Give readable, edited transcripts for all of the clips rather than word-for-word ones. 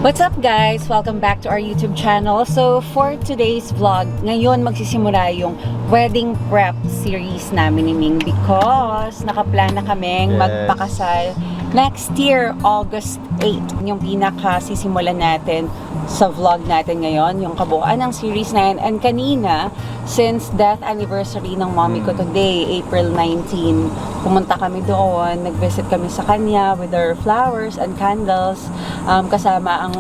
What's up guys? Welcome back to our YouTube channel. So for today's vlog, ngayon magsisimula yung wedding prep series namin ni Ming because nakaplan na kaming magpakasal next year, August 8. Yung pinaka sisimulan natin sa vlog natin ngayon, yung kabuuan ng series na yan. And kanina, since death anniversary ng mommy ko today, April 19, pumunta kami doon, nag-visit kami sa kanya with our flowers and candles, kasama ang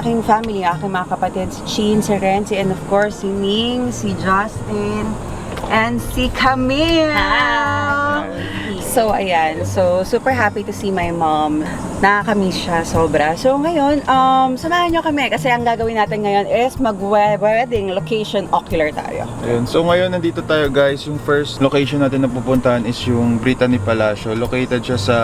aking family, aking mga kapatid, si Chin, si Renzi, and of course, si Ming, si Justin, and si Camille! Hi! So, ayan. So, super happy to see my mom. Nakakamiss siya sobra. So, ngayon, samahan nyo kami kasi ang gagawin natin ngayon is mag-wedding location ocular tayo. Ayun. So ngayon nandito tayo guys, yung first location natin na pupuntahan is yung Brittany Palacio. Located siya sa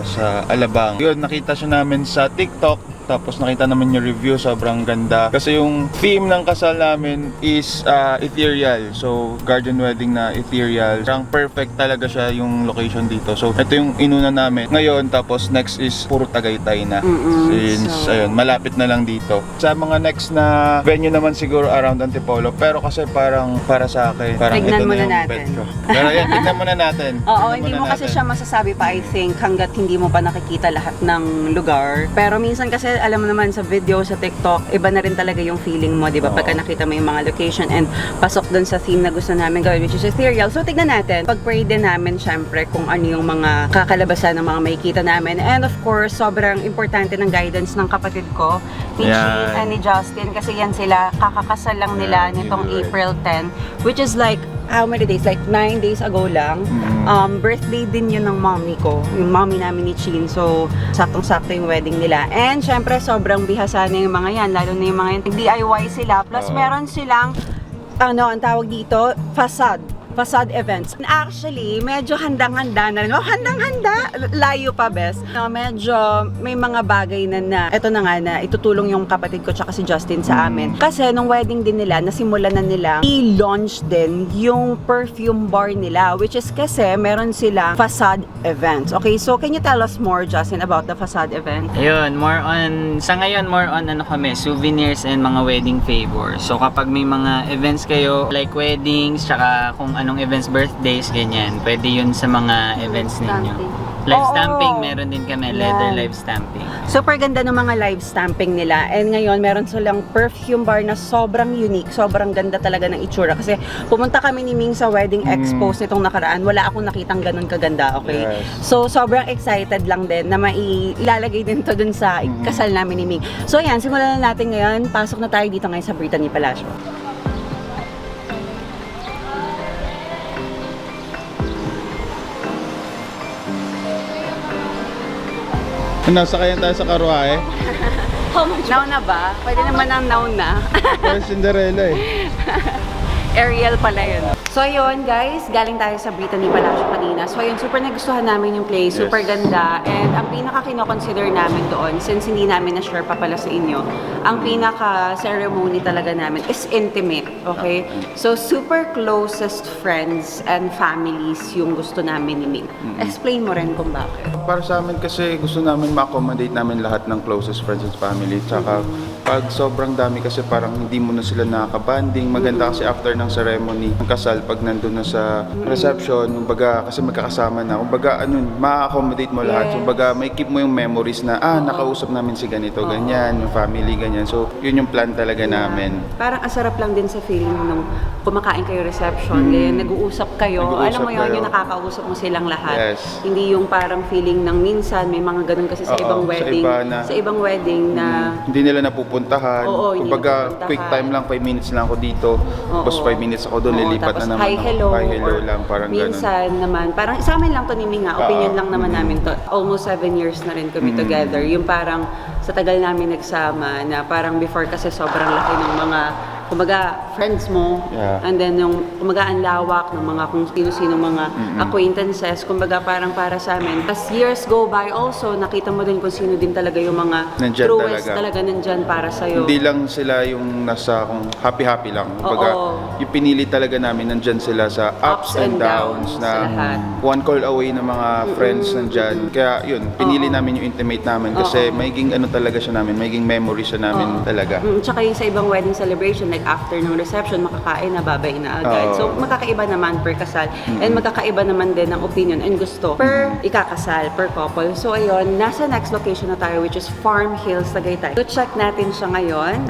sa Alabang. Yun, nakita siya namin sa TikTok. Tapos nakita naman yung review, sobrang ganda. Kasi yung theme ng kasal namin is ethereal. So garden wedding na ethereal. Parang perfect talaga siya yung location dito. So ito yung inuna namin ngayon, tapos next is puro Tagaytay na. Since ayun, malapit na lang dito. Sa mga next na venue naman siguro around Antipolo. Pero kasi parang para sa akin, parang Tignan ito muna na yung natin. bet ko. Pero yan, tignan muna natin. Oo, hindi mo kasi siya masasabi pa, I think, hanggat hindi mo pa nakikita lahat ng lugar. Pero minsan kasi, alam mo naman sa video, sa TikTok, iba na rin talaga yung feeling mo, di ba? Pagka nakita mo yung mga location and pasok dun sa theme na gusto namin gawin, which is ethereal. So, tignan natin. Pag-pray din namin, syempre, kung ano yung mga kakalabasan ng mga makikita namin. And of course, sobrang importante ng guidance ng kapatid ko, ni Chin and ni Justin, kasi yan sila, kakakasal lang nila nitong April 10, which is like, how many days? Like 9 days ago lang. Birthday din yun ng mommy ko, yung mommy namin ni Chin. So, saktong-sakto yung wedding nila. And syempre, sobrang bihasa na yung mga yan, lalo na yung mga yan. DIY sila. Plus, meron silang, ang tawag dito, facade events. And actually, medyo handang-handa na rin. Oh, handang-handa! Layo pa, bes. No, medyo may mga bagay na eto na nga na itutulong yung kapatid ko tsaka si Justin sa amin. Kasi nung wedding din nila, nasimulan na nila i-launch din yung perfume bar nila, which is kasi meron sila facade events. Okay, so can you tell us more, Justin, about the facade event? Ayun, sa ngayon, more on kami, souvenirs and mga wedding favors. So kapag may mga events kayo, like weddings, tsaka kung anong events, birthdays, ganyan, pwede yun sa mga events ninyo. Live stamping, meron din kami, leather live stamping. Super ganda ng mga live stamping nila. And ngayon, meron silang perfume bar na sobrang unique. Sobrang ganda talaga ng itsura. Kasi pumunta kami ni Ming sa wedding expos nitong nakaraan. Wala akong nakitang ganun kaganda, okay? Yes. So, sobrang excited lang din na mailalagay din to dun sa kasal namin ni Ming. So, ayan, simulan na natin ngayon. Pasok na tayo dito ngayon sa Brittany Palacio. Nasakayan tayo sa karwahe. Now na ba? Pwede naman ang now na. Parang Cinderella Ariel pala yun. So yun guys, galing tayo sa Brittany Palacio kanina. So yun, super nagustuhan namin yung place, super ganda. And ang pinaka kino-consider namin doon, since hindi namin na-share pa pala sa inyo, ang pinaka ceremony talaga namin is intimate, okay? So super closest friends and families yung gusto namin ni Ming. Explain mo rin kung bakit. Para sa amin kasi gusto namin ma-accommodate namin lahat ng closest friends and family. Tsaka pag sobrang dami kasi parang hindi mo na sila nakaka-banding. Maganda kasi after ng ceremony, ng kasal, pag nandun na sa reception, kumbaga kasi magkakasama na, kumbaga ma-accommodate mo lahat. Kumbaga may keep mo yung memories na, nakausap namin si ganito, ganyan, yung family, ganyan. So yun yung plan talaga namin. Parang asarap lang din sa feeling nung kumakain kayo reception, ganyan, nag-uusap kayo. Alam mo yun, yung nakakausap mo silang lahat. Yes. Hindi yung parang feeling ng minsan, may mga ganun kasi sa ibang wedding. Sa ibang wedding na hindi nila napupuntahan. Oo, hindi kumbaga napupuntahan. quick time lang, 5 minutes lang ako dito. Tapos 5 minutes ako doon, lilipat tapos na naman. hi, hello. Hi, hello lang, parang minsan naman, parang sa amin lang to ni Ming, opinion lang naman namin to. Almost 7 years na rin kami together. Yung parang sa tagal namin nagsama na parang before kasi sobrang laki ng mga kumbaga, friends mo. Yeah. And then yung, kumbaga, ang lawak ng mga kung sino-sino mga acquaintances. Kumbaga, parang para sa amin. As years go by also, nakita mo din kung sino din talaga yung mga Nandyan truest talaga. nandyan para sa'yo. Hindi lang sila yung nasa kung happy-happy lang. Kumbaga, Oo. yung pinili talaga namin, nandyan sila sa ups and downs sa na lahat. one call away ng mga friends nandyan. Kaya yun, pinili namin yung intimate namin kasi magiging ano talaga siya namin, magiging memory siya namin talaga. Tsaka yung sa ibang wedding celebration, like after ng reception, makakain na, babay na agad. Oo. So, magkakaiba naman per kasal. And magkakaiba naman din ng opinion and gusto per ikakasal, per couple. So, ayun, nasa next location na tayo, which is Farm Hills, Tagaytay. So, check natin siya ngayon.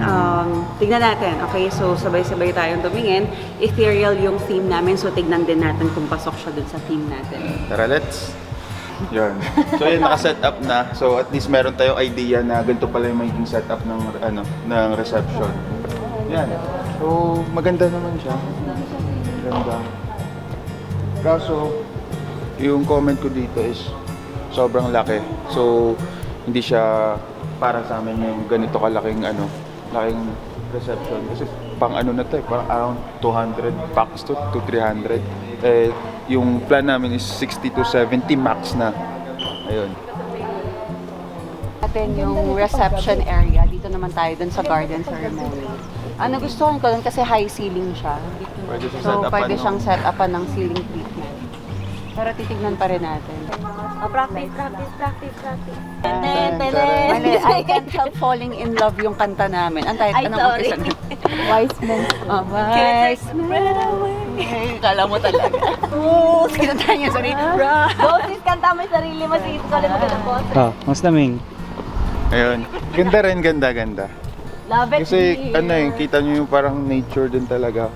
Tignan natin. Okay, so sabay-sabay tayong tumingin. Ethereal yung theme namin, so tignan din natin kung pasok siya dun sa theme natin. Tara, let's! Yun. So yun, naka-set up na. So at least meron tayong idea na ganito pala yung magiging setup ng ng reception. Yan. So maganda naman siya. Ganda. Kaso yung comment ko dito is sobrang laki. So hindi siya para sa amin yung ganito kalaking laking reception. Kasi pang na to parang around 200 packs to 300. Yung plan namin is 60 to 70 max na. Ayun. Natin yung reception area. Dito naman tayo dun sa garden ceremony. Gustuhan ko dun kasi high ceiling siya. Pwede siya So, set-upan, pwede no? siyang set-upan ng ceiling treatment. Pero titignan pa rin natin. Practice. Mali, I can't help falling in love yung kanta namin. Ay, Anong sorry. umpisa? Wise men. Oh, wise man. Kala mo talaga. Oo, kinanta niya sarili. Go sis, kanta mo yung sarili mo. Sige, tuloy mo ng boss. Kamusta Ming? Ayun. Ganda rin, ganda. Love it. Kasi kita nyo yung parang nature din talaga.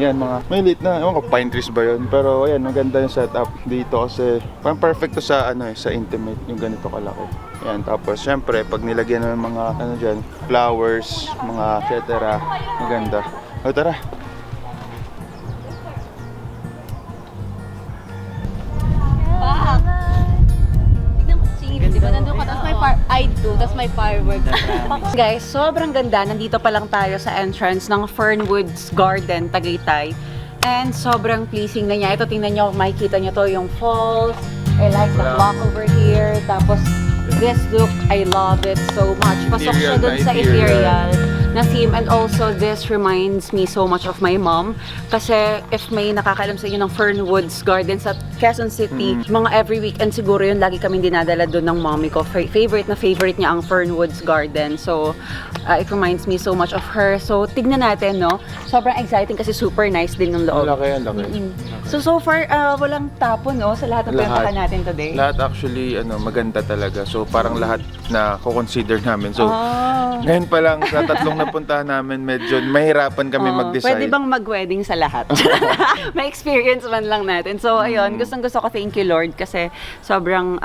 Yan, mga may lit na, ewan ko, pine trees ba yun? Pero ayan, maganda yung setup dito kasi parang perfect to sa sa intimate, yung ganito kalaki. Yan, tapos syempre, pag nilagyan ng mga dyan, flowers, mga et cetera, maganda. O tara. Tignan mo, cheese. Di ba nandun ka? Tapos may I do. Tapos may fireworks. Guys, sobrang ganda. Nandito pa lang tayo sa entrance ng Fernwoods Garden, Tagaytay. And sobrang pleasing na niya. Ito, tingnan nyo, makikita nyo to yung falls. I like the clock over here. Tapos, this look, I love it so much. Pasok siya dun sa ethereal na theme. And also, this reminds me so much of my mom. Kasi if may nakakaalam sa inyo ng Fernwoods Garden sa Quezon City, mga every weekend siguro yun, lagi kaming dinadala doon ng mommy ko. Favorite niya ang Fernwoods Garden. So, it reminds me so much of her. So, tignan natin, no? Sobrang exciting kasi super nice din yung loob. Ang laki. So far, walang tapo, no? Sa lahat ng pinuntahan natin today. Lahat actually, maganda talaga. So, parang lahat na kukonsider namin. So, ngayon pa lang sa tatlong napuntahan namin, medyo mahirapan kami mag-decide. Pwede bang mag-wedding sa lahat? May experience man lang natin. So, ayun, gustong-gusto ko, thank you Lord, kasi sobrang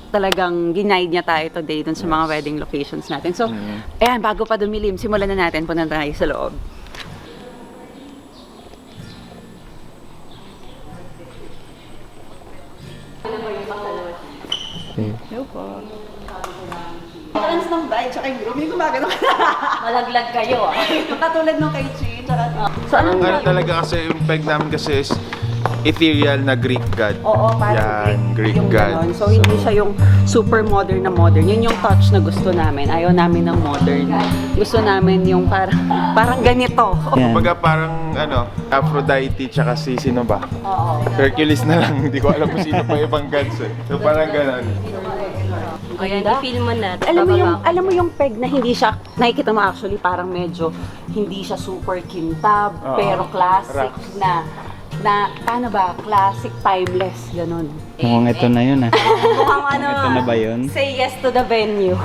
talagang ginaid niya tayo today dun sa mga wedding locations natin. So, ayan, bago pa dumilim, simulan na natin, punta tayo sa loob. Hello po. Trans ng bride, tsaka yung groom, yung gumagano ka na. Malaglag kayo ah. Katulad nung kay Chi, tsaka... So, Ang talaga kasi, yung peg namin kasi is ethereal na Greek god. Oo, parang Yan, Greek yung god. ganon. So, hindi siya yung super modern na modern. Yun yung touch na gusto namin. Ayaw namin ng modern. Gusto namin yung parang ganito. Kumbaga parang Aphrodite tsaka si sino ba? Oo. Hercules na lang, hindi ko alam kung sino pa ibang gods eh. So parang ganon. Ayan, i-feel mo natin. Alam mo yung peg na hindi siya, nakikita mo actually parang medyo hindi siya super kintab, Oo. pero classic Rocks. na paano ba, classic timeless, ganun. Mukhang ito na yun ah. Mukhang Ito na ba yun? say yes to the venue.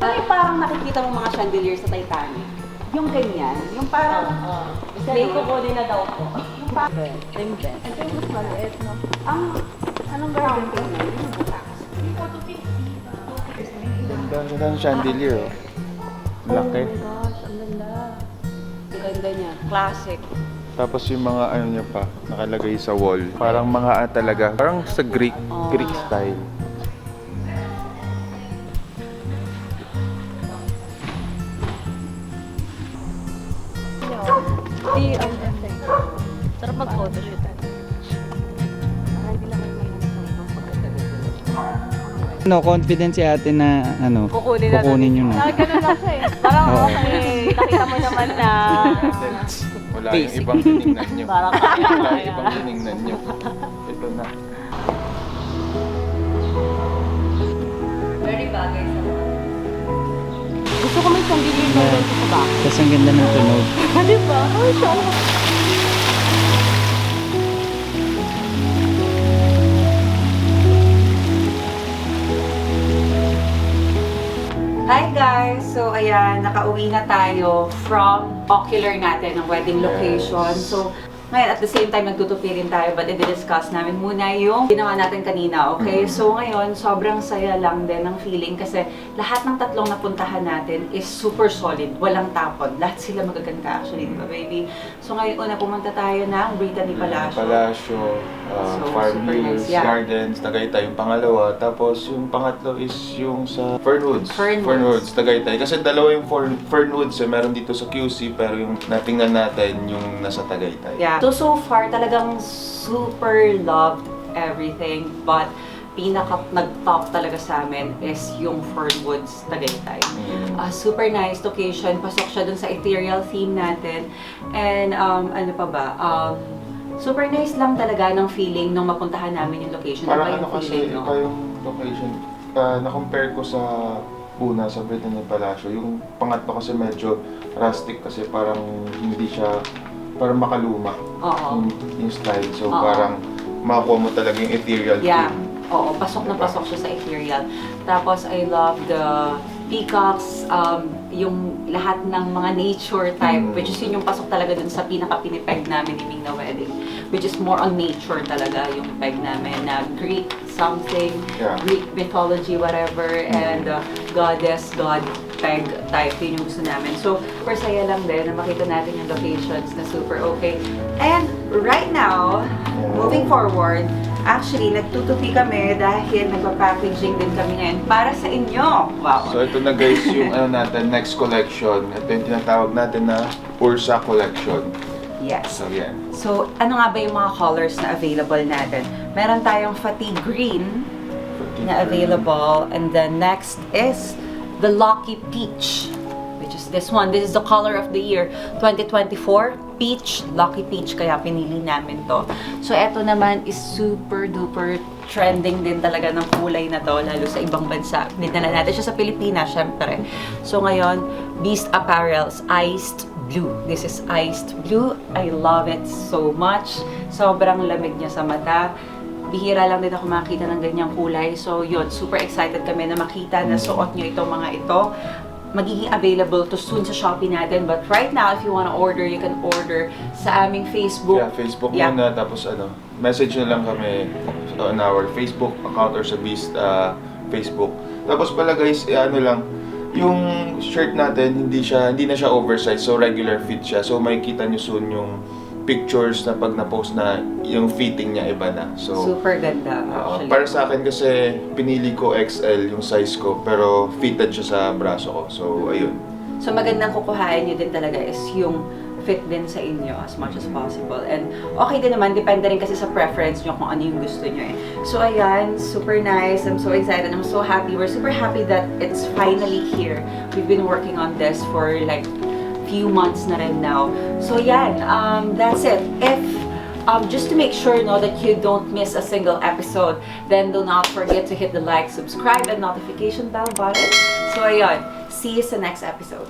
Ay, parang nakikita mo mga chandelier sa Titanic. Yung ganyan, yung parang... May kukunin na daw po. Yung parang... Ito yung mas maliit, no? Anong garden ko na? Yung butas. Ganda ng chandelier oh. Laki. Gosh, ang ganda. Ang ganda niya. Classic. Tapos yung mga niya pa, nakalagay sa wall. Parang mga talaga, parang sa Greek style. Hindi, ang effect. Sarap mag-photoshoot. Hindi lang may No, confidence si ate na kukunin nyo na. Ganun lang siya eh. Parang Oo. okay, nakita mo naman na Wala yung Basic. ibang tinignan nyo. parang Wala yung ibang tinignan nyo. Ito na. Very bagay sa gusto ko may chandelier na rin sa back. Tapos ang ganda ng tunog. Di ba? Ay, siya. Hi guys! So ayan, nakauwi na tayo from Ocular natin, ang wedding location. So ngayon, at the same time, nagtutupi rin tayo, but i-discuss namin muna yung ginawa natin kanina, okay? So ngayon, sobrang saya lang din ng feeling kasi lahat ng tatlong napuntahan natin is super solid, walang tapon. Lahat sila magaganda actually, di ba baby? So ngayon, una pumunta tayo ng Brittany Palacio. Palacio, So, Farm super Hills, nice, yeah. Gardens, Tagaytay yung pangalawa. Tapos yung pangatlo is yung sa Fernwoods. Fernwoods. Tagaytay. Kasi dalawa yung Fernwoods eh. Meron dito sa QC, pero yung natingnan natin yung nasa Tagaytay. Yeah. So far, talagang super loved everything. But, nag-top talaga sa amin is yung Fernwoods Tagaytay. Super nice location. Pasok siya dun sa ethereal theme natin. And, ano pa ba? Super nice lang talaga ng feeling nung mapuntahan namin yung location. Parang Iba yung ano kasi, feeling, no? iba yung location. Na-compare ko sa una sa Brittany Palacio. Yung pangatlo kasi medyo rustic kasi parang hindi siya, parang makaluma Oo. yung style. So Oo. parang makakuha mo talaga yung ethereal Yeah. feel. Oo, pasok na pasok siya sa ethereal. Tapos, I love the peacocks, yung lahat ng mga nature type, which is yun yung pasok talaga dun sa pinaka-pinipeg namin ni Ming na wedding. Which is more on nature talaga yung peg namin na Greek something, Yeah. Greek mythology, whatever, and goddess, god peg type, yun yung gusto namin. So, super saya lang din na makita natin yung locations na super okay. And right now, moving forward, actually, nagtutupi kami dahil nagpa-packaging din kami ngayon para sa inyo. Wow! So ito na guys yung natin, next collection. Ito yung tinatawag natin na Ursa Collection. Yes. So yan. So, ano nga ba yung mga colors na available natin? Meron tayong fatigue green na available. And then next is the Lucky Peach, which is this one. This is the color of the year 2024. Peach, Lucky Peach, kaya pinili namin to. So, eto naman is super duper trending din talaga ng kulay na to, lalo sa ibang bansa. Dinala natin siya sa Pilipinas, syempre. So, ngayon, Beast Apparel's Iced Blue. This is Iced Blue. I love it so much. Sobrang lamig niya sa mata. Bihira lang din ako makita ng ganyang kulay. So, yun, super excited kami na makita na suot nyo itong mga ito. Magiging available to soon sa Shopee natin. But right now, if you wanna order, you can order sa aming Facebook. Yeah, Facebook Yeah. muna, tapos message na lang kami on our Facebook account or sa Beast Facebook. Tapos pala guys, yung shirt natin, hindi na siya oversized, so regular fit siya. So makikita nyo soon yung pictures na pag na-post na yung fitting niya iba na. So Super ganda, actually. para sa akin kasi pinili ko XL yung size ko, pero fitted siya sa braso ko. So ayun. So, magandang kukuhain nyo din talaga is yung fit din sa inyo as much as possible. And okay din naman, depende rin kasi sa preference nyo kung ano yung gusto nyo eh. So ayan, super nice. I'm so excited. I'm so happy. We're super happy that it's finally here. We've been working on this for like few months na rin now. So yan, that's it. If just to make sure that you don't miss a single episode, then do not forget to hit the like, subscribe, and notification bell button. So ayan, see you sa next episode.